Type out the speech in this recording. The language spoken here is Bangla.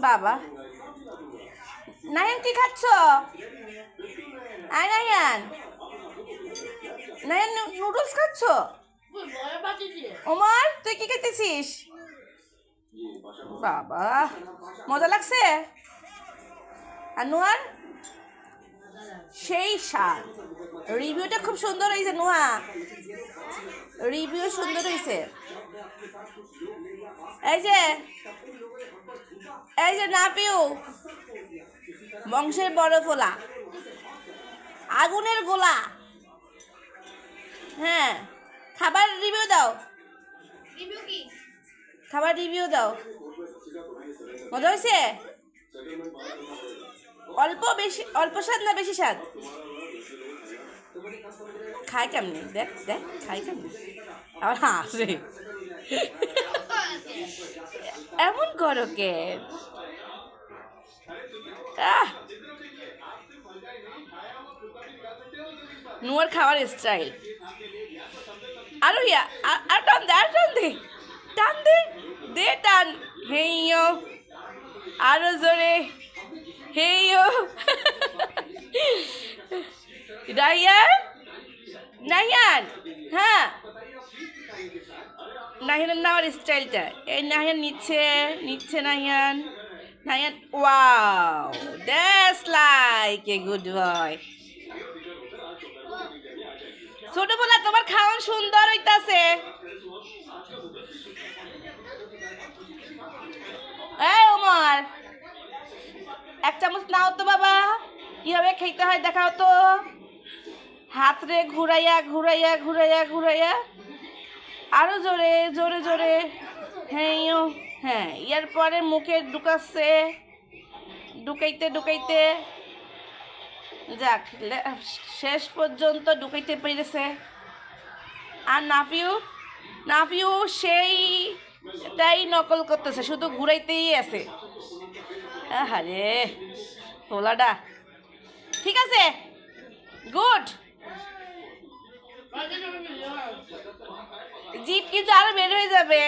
বাবা নায়ান কি খাচ্ছ? আয় নায়ান, নায়ান নুডলস খাচ্ছ? ওমর তুই কি খেতেছিস? বাবা মজা লাগছে? আর নোয়ার সেই স্বাদ। রিভিউটা খুব সুন্দর হয়েছে নোয়া, রিভিউ সুন্দর হয়েছে। এই যে নাপিউ বংশের বড় ফোলা, আগুনের গোলা। হ্যাঁ খাবার রিভিউ দাও, খাবার রিভিউ দাও। মজা হয়েছে? অল্প বেশি, অল্প স্বাদ না বেশি স্বাদ? খায় কেমনি? দেখ দেখ খায় কেমনি, আবার হাসে। এমন করো কে? নুয়ার খাওয়ার স্টাইল। আরো ইয়া আর টান দে, আর টান দে, টান দে, দে টান। হেইয়ো আরো জোরে, হেইয়ো। নাহিয়ান, নাহিয়ান, হ্যাঁ নাহিয়ান নেওয়ার স্টাইলটা। এই নাহিয়ান নিচ্ছে, নিচ্ছে Nahiyan, Nahiyan. Wow that's like a good boy. ছোটবেলা তোমার খাওয়ান সুন্দর হইতাছে। এই ওমর এক চামচ নাও তো বাবা, কিভাবে খেতে হয় দেখাও তো। হাত রে ঘুরাইয়া ঘুরাইয়া ঘুরাইয়া ঘুরাইয়া, আরো জোরে জোরে জোরে। হ্যাঁ হ্যাঁ, ইয়ার পরে মুখে ঢুকাচ্ছে, ঢুকাইতে ঢুকাইতে যাক শেষ পর্যন্ত ঢুকাইতে পেরেছে। আর নাফিউ, নাফিউ সেইটাই নকল করতেছে, শুধু ঘুরাইতেই আছে। আরে পোলাডা ঠিক আছে, গুড। জিপ কিন্তু আরো বের হয়ে যাবে।